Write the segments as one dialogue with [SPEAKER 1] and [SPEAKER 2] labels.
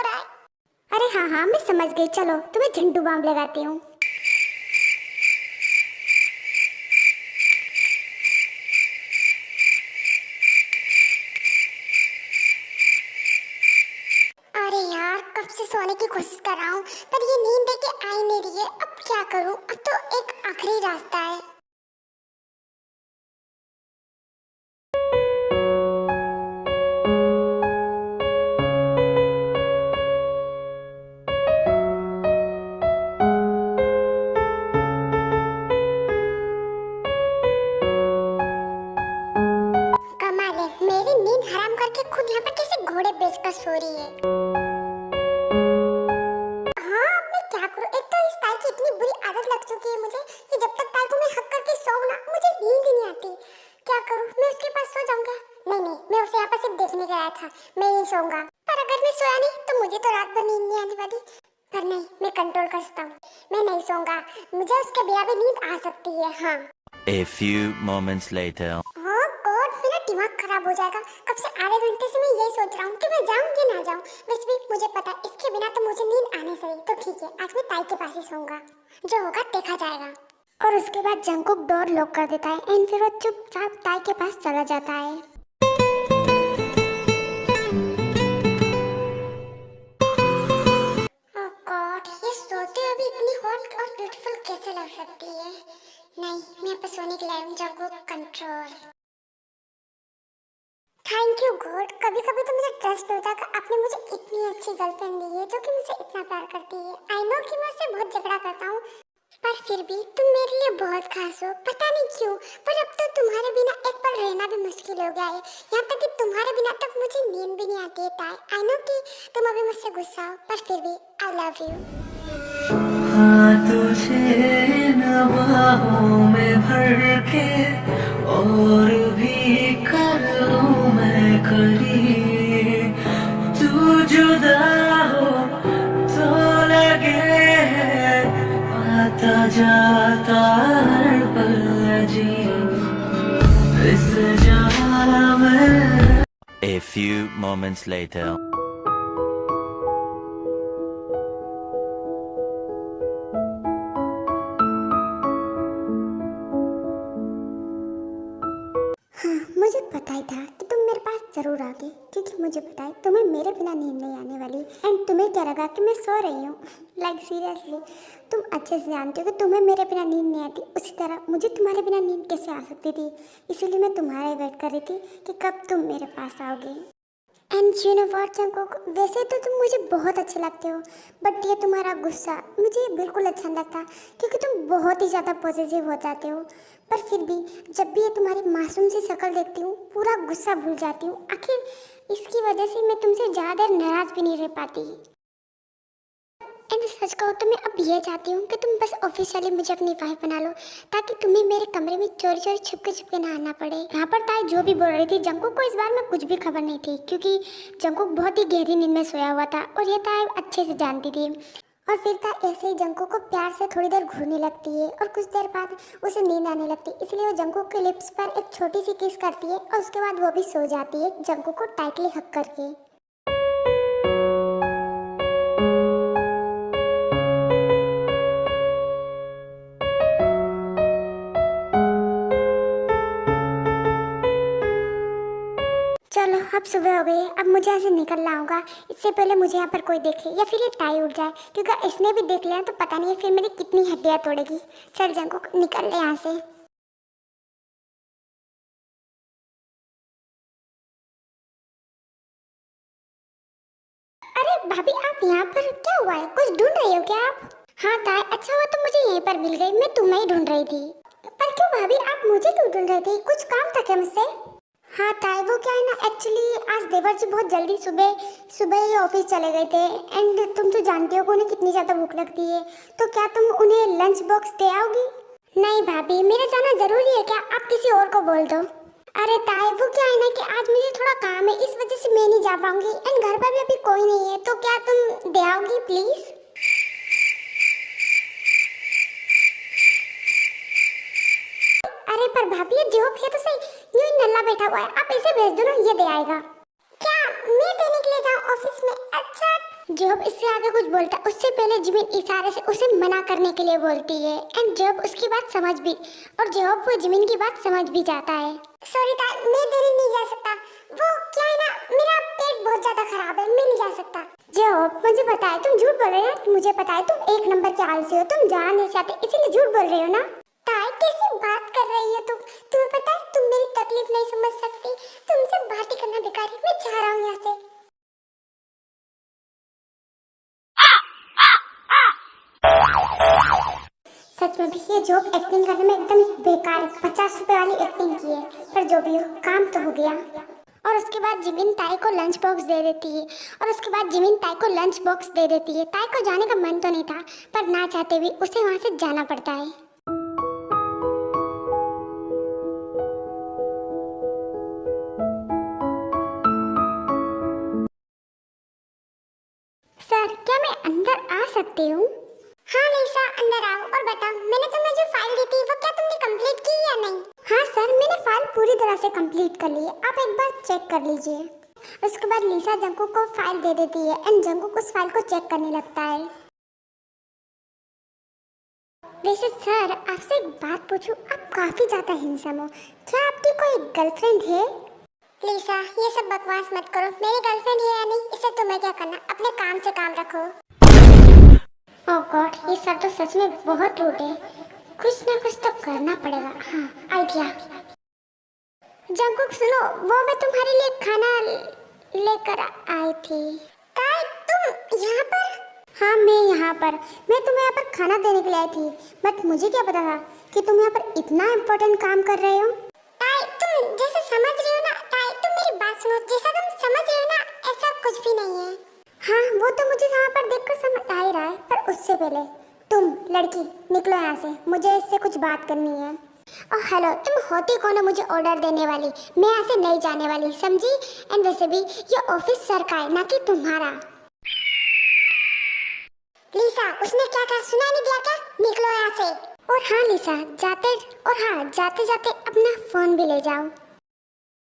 [SPEAKER 1] हो रहा है। अरे हाँ हाँ मैं समझ गई, चलो तुम्हें झंडू बाम लगाती हूँ। अरे यार कब से सोने की कोशिश कर रहा हूँ पर ये नींद देके आ ही नहीं रही है। अब क्या करूँ, अब तो एक आखिरी रास्ता है। कमाल है, मेरी नींद हराम करके खुद यहाँ पर कैसे घोड़े बेचकर सो रही है। हाँ मैं क्या करूँ, एक तो इस ताई की इतनी बुरी आदत लग चुकी है मुझे कि जब तक ताई को मैं हक करके सोऊं ना मुझे नींद ही नहीं आती। क्या करूँ, मैं उसके पास सो जाऊंगा। नहीं नहीं, मैं उसे यहाँ पर सिर्फ देखने के आया था, मैं नहीं सोऊंगा। पर अगर मैं सोया नहीं तो मुझे तो रात भर नींद नहीं आने वाली। पर नहीं, मैं कंट्रोल कर सकता हूँ, मैं नहीं सोऊंगा। मुझे उसके बिना भी नींद आ सकती है। हाँ
[SPEAKER 2] A few moments later.
[SPEAKER 1] हाँ गॉड, मेरा दिमाग खराब हो जाएगा। कब से आधे घंटे से मैं यही सोच रहा हूँ कि मैं जाऊँ या ना जाऊँ। वैसे भी मुझे पता है इसके बिना तो मुझे नींद आने से ही। तो ठीक है, आज मैं ताई के पास ही सोऊंगा, जो होगा देखा जाएगा। और उसके बाद जंकुक डोर लॉक कर देता है एंड फिर वो चुपचाप ताई के पास चला जाता है। ओह गॉड, ये सोते हुए भी इतनी हॉट और ब्यूटीफुल कैसे लग सकती है। नहीं, मैं यहाँ पे सोने के लिए आई हूँ। Jungkook control. Thank you God, कभी कभी तो मुझे ट्रस्ट होता है कि आपने मुझे इतनी अच्छी गर्लफ्रेंड दी है जो कि मुझे इतना प्यार करती है। आई नो कि मैं उससे बहुत झगड़ा करता हूँ पर फिर भी तुम मेरे लिए बहुत खास हो, पता नहीं क्यों। पर अब तो तुम्हारे बिना एक पल रहना भी मुश्किल हो गया है। यहाँ तक कि तुम्हारे बिना तक मुझे नींद भी नहीं आती है ताई। आई नो कि तुम अभी मुझसे गुस्सा हो पर फिर भी आई लव यू।
[SPEAKER 3] हाँ तुझे न बाहों में भर के और भी कर लूं मैं करीब, तू जुदा हो तो लगे आता जाता हर पल अजीब इस जहां में।
[SPEAKER 2] A few moments later.
[SPEAKER 1] मुझे पता ही था कि तुम मेरे पास जरूर आओगे क्योंकि मुझे पता है तुम्हें मेरे बिना नींद नहीं आने वाली। एंड तुम्हें क्या लगा कि मैं सो रही हूँ? लाइक सीरियसली, तुम अच्छे से जानते हो कि तुम्हें मेरे बिना नींद नहीं आती, उसी तरह मुझे तुम्हारे बिना नींद कैसे आ सकती थी। इसीलिए मैं तुम्हारा ही वेट कर रही थी कि कब तुम मेरे पास आओगे। And you know what Jungkook, वैसे तो तुम मुझे बहुत अच्छे लगते हो बट ये तुम्हारा गुस्सा मुझे बिल्कुल अच्छा नहीं लगता क्योंकि तुम बहुत ही ज़्यादा पॉजिटिव हो जाते हो। पर फिर भी जब भी ये तुम्हारी मासूम सी शक्ल देखती हूँ पूरा गुस्सा भूल जाती हूँ। आखिर इसकी वजह से मैं तुमसे ज़्यादा देर नाराज़ भी नहीं रह पाती। एंड सच कहो तो मैं अब ये चाहती हूँ कि तुम बस ऑफिशियली मुझे अपनी वाइफ बना लो ताकि तुम्हें मेरे कमरे में चोरी चोरी छुपके ना आना पड़े। यहाँ पर ताई जो भी बोल रही थी जंकुक को इस बार में कुछ भी खबर नहीं थी क्योंकि जंकुक बहुत ही गहरी नींद में सोया हुआ था और ये ताई अच्छे से जानती थी। और फिर ताई ऐसे ही जंकुक को प्यार से थोड़ी देर घूरने लगती है और कुछ देर बाद उसे नींद आने लगती है, इसलिए वो जंकुक के लिप्स पर एक छोटी सी किस करती है और उसके बाद वो भी सो जाती है जंकुक को टाइटली हक करके। चलो अब सुबह हो गई, अब मुझे ऐसे निकलना होगा। इससे पहले मुझे यहाँ पर कोई देखे या फिर ये टाई उठ जाए क्योंकि इसने भी देख लिया तो पता नहीं है फिर मेरी कितनी हड्डियाँ तोड़ेगी। चल जंकुक निकल ले यहाँ से। अरे भाभी आप यहाँ पर, क्या हुआ है, कुछ ढूंढ रही हो क्या आप? हाँ ताई, अच्छा हुआ तो मुझे यहीं पर मिल गई, मैं तुम्हें ही ढूंढ रही थी। पर क्यों भाभी, आप मुझे क्यों ढूंढ रही थी, कुछ काम था क्या मुझसे? हाँ ताई वो क्या है ना, एक्चुअली आज देवर जी बहुत जल्दी सुबह सुबह ही ऑफिस चले गए थे एंड तुम तो जानती हो कि उन्हें कितनी ज़्यादा भूख लगती है, तो क्या तुम उन्हें लंच बॉक्स दे आओगी? नहीं भाभी, मेरा जाना जरूरी है क्या, आप किसी और को बोल दो। अरे ताई वो क्या है ना कि आज मुझे थोड़ा काम है, इस वजह से मैं नहीं जा पाऊंगी एंड घर पर भी अभी कोई नहीं है, तो क्या तुम दे आओगी प्लीज? अरे पर भाभी ये जो है तो सही, यूं ही नल्ला बैठा हुआ है, आप इसे भेज दो ना, ये दे आएगा। क्या मैं देने के लिए जाऊं ऑफिस में? अच्छा जब इससे आगे कुछ बोलता है उससे पहले जिमिन इशारे से उसे मना करने के लिए बोलती है एंड जब उसकी बात समझ भी और जब वो जिमिन की बात समझ भी जाता है। सॉरी ताई, मैं देने नहीं जा सकता। वो क्या है ना, मेरा पेट बहुत ज्यादा खराब है, मैं नहीं जा सकता। जब मुझे पता है तुम झूठ बोल रहे हो, मुझे पता है तुम एक नंबर के आलसी हो, तुम जाना नहीं चाहते इसीलिए झूठ बोल रहे हो ना। ताई कैसी बात कर रही हो तुम? तुम्हें पता है तुम मेरी तकलीफ नहीं समझ सकती। तुमसे बात ही करना बेकार है, मैं जा रहा हूँ यहाँ से। सच में भी ये जॉब एक्टिंग करने में एकदम बेकार है, 50 रुपए वाली एक्टिंग की है, पर जो भी हो काम तो हो गया। और उसके बाद जिमिन ताई को लंच बॉक्स दे देती है ताई को जाने का मन तो नहीं था पर ना चाहते भी उसे वहां से जाना पड़ता है। सर क्या मैं अंदर आ सकती हूँ? हाँ लिसा, अंदर आओ और बताओ मैंने तुम्हें जो फाइल दी थी वो क्या तुमने कंप्लीट की या नहीं? हाँ सर, मैंने फाइल पूरी तरह से कंप्लीट कर ली है, आप एक बार चेक कर लीजिए। उसके बाद लिसा जंकुक को फाइल दे देती है एंड जंकुक उस फाइल को चेक करने लगता है। वैसे सर आपसे एक बात पूछूं, आप काफी ज्यादा हैंडसम हो, क्या आपकी कोई गर्लफ्रेंड है? लिसा ये सब बकवास मत करो, मेरी गर्लफ्रेंड है या नहीं इससे तुम्हें क्या करना, अपने काम से काम रखो। ओह गॉड, ये सर तो सच में बहुत रूड है, कुछ ना कुछ तो करना पड़ेगा। हाँ आइडिया। जंकुक सुनो, वो मैं तुम्हारे लिए खाना लेकर आई थी। ताई तुम यहाँ पर? हाँ मैं यहाँ पर, मैं तुम्हें यहाँ पर खाना देने के लिए आई थी, बट मुझे क्या पता था कि तुम यहाँ पर इतना इम्पोर्टेंट काम कर रहे हो। ताई तुम जैसे समझ रही हो ना, ताई तुम मेरी बात सुनो, जैसा तुम समझ रही हो ना ऐसा कुछ भी नहीं है। हाँ वो तो मुझे यहाँ पर देखकर समझ आ ही रहा है, पर उससे पहले तुम लड़की निकलो यहाँ से, मुझे इससे कुछ बात करनी है। ओह हेलो, तुम होती कौन हो मुझे ऑर्डर देने वाली? मैं यहाँ से नहीं जाने वाली, समझी? एंड वैसे भी ये ऑफिस सर का है ना कि तुम्हारा। लिसा उसने क्या कहा, सुना नहीं दिया क्या? निकलो यहाँ से। और हाँ लिसा जाते जाते अपना फोन भी ले जाओ।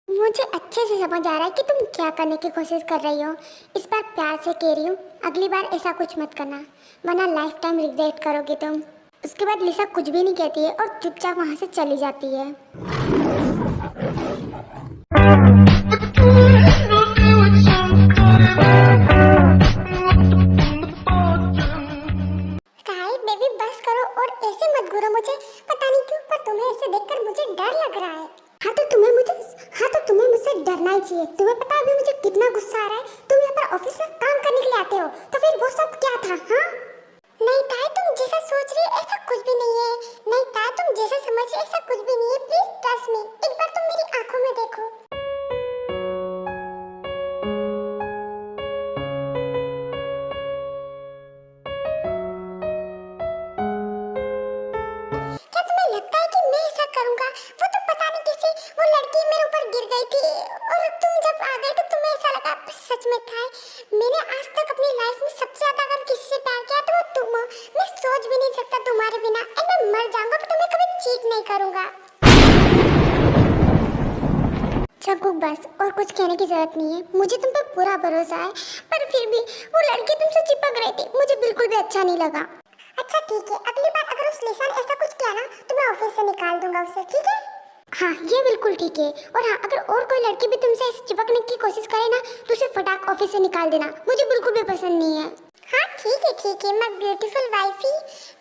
[SPEAKER 1] मुझे अच्छे से समझ आ रहा है कि तुम क्या करने की कोशिश कर रही हो, इस बार प्यार से कह रही हूँ, अगली बार ऐसा कुछ मत करना वरना लाइफ टाइम रिग्रेट करोगी तुम। उसके बाद लिसा कुछ भी नहीं कहती है और चुपचाप वहाँ से चली जाती है। बेबी बस करो और ऐसे मत घूरो मुझे, पता नहीं क्यों पर तुम्हें ऐसे देखकर मुझे डर लग रहा है। हाँ तो तुम्हें मुझसे डरना ही चाहिए। तुम्हें पता है अभी मुझे कितना गुस्सा आ रहा है, तुम यहाँ पर ऑफिस में काम करने के लिए आते हो तो फिर वो सब क्या था? हाँ नहीं ताई तुम जैसा सोच रही हो ऐसा कुछ भी नहीं है, नहीं ताई तुम जैसा समझ रही हो ऐसा कुछ भी नहीं है, प्लीज ट्रस्ट मी, एक बार तुम मेरी आंखों में देखो। क्या तुम्हें लगता है कि मैं ऐसा करूंगा? वो तो पता नहीं कैसे वो लड़की मेरे ऊपर गिर गई थी और तुम जब आ गए तो तुम्हें ऐसा लगा, पर सच में था मैंने आज तक अपनी लाइफ में सबसे ज्यादा अगर किसी से प्यार किया तो वो तुम हो। मैं सोच भी नहीं सकता तुम्हारे बिना, और मैं मर जाऊंगा पर तुम्हें कभी चीट नहीं करूंगा। जंकुक बस और कुछ कहने की जरूरत नहीं है, मुझे तुम पर पूरा भरोसा है, पर फिर भी वो लड़की तुमसे चिपक रही थी, मुझे बिल्कुल भी अच्छा नहीं लगा। अच्छा ठीक है, अगली बार अगर उस लिसा ने ऐसा कुछ किया ना तो मैं ऑफिस से निकाल दूंगा उसे, ठीक है? हाँ ये बिल्कुल ठीक है। और हाँ अगर और कोई लड़की भी तुमसे ऐसे चिपकने की कोशिश करे ना तो उसे फटाक ऑफिस से निकाल देना, मुझे बिल्कुल भी पसंद नहीं है। हाँ ठीक है मैं ब्यूटीफुल वाइफ ही।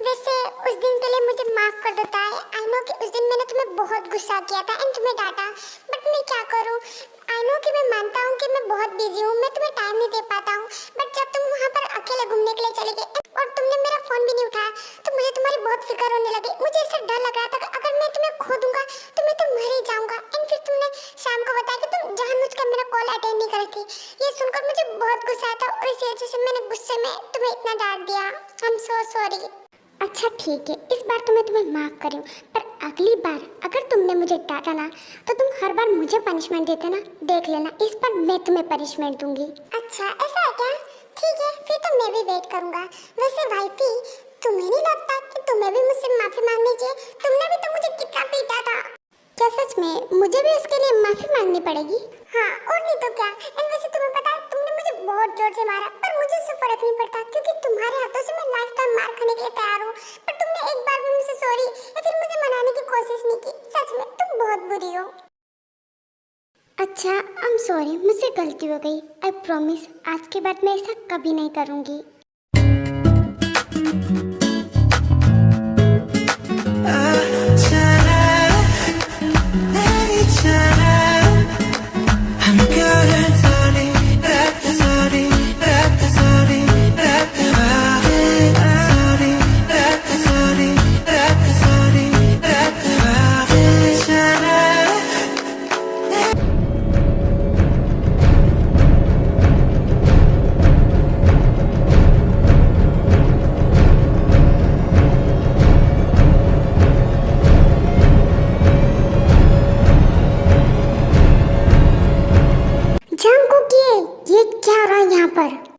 [SPEAKER 1] वैसे उस दिन के लिए मुझे माफ कर देता है, आई नो कि उस दिन मैंने तुम्हें बहुत गुस्सा किया था एंड तुम्हें डांटा, बट मैं क्या करूँ, आई नो कि मैं मानता हूँ कि मैं बहुत बिजी हूँ, मैं तुम्हें टाइम नहीं दे पाता हूँ, बट जब तुम वहाँ पर अकेले घूमने के लिए चले गए और तुमने मेरा फोन भी नहीं उठाया तो मुझे तुम्हारी बहुत फिक्र होने लगी। मुझे इससे डर लग रहा था कि अगर मैं तुम्हें खो दूंगा तो मैं तो मर ही जाऊंगा। एंड फिर तुमने शाम को बताया कि तुम जानबूझकर मेरा कॉल अटेंड नहीं कर रही थी, ये सुनकर मुझे बहुत गुस्सा आया था और इसी वजह से मैंने गुस्से में तुम्हें इतना डांट दिया। I am so sorry. अच्छा ठीक है, इस बार तो मैं तुम्हें माफ कर रही हूँ, पर अगली बार अगर तुमने मुझे डांटा ना तो तुम हर बार मुझे पनिशमेंट देते ना, देख लेना इस बार मैं तुम्हें पनिशमेंट दूंगी। अच्छा ऐसा है क्या? ठीक है फिर तो मैं भी वेट करूंगा। वैसे वाइफी तुम्हें नहीं लगता कि तुम्हें भी मुझसे माफी मांगनी चाहिए? तुमने भी तो मुझे कितना पीटा था। क्या सच में मुझे भी उसके लिए माफी मांगनी पड़ेगी? हाँ और नहीं तो क्या। एंड वैसे तुम्हें पता है तुमने मुझे बहुत जोर से मारा पर मुझे फर्क नहीं पड़ता, क्योंकि तुम्हारे हाथों से मैं लाइफ टाइम मार खाने के लिए तैयार हूँ। पर तुमने एक बार भी मुझसे सॉरी या फिर मुझे मनाने की कोशिश नहीं की। सच में तुम बहुत बुरी हो। अच्छा, आई एम सॉरी, मुझसे गलती हो गई। आई प्रॉमिस आज के बाद मैं ऐसा कभी नहीं करूँगी। ये क्या हो रहा है यहाँ पर?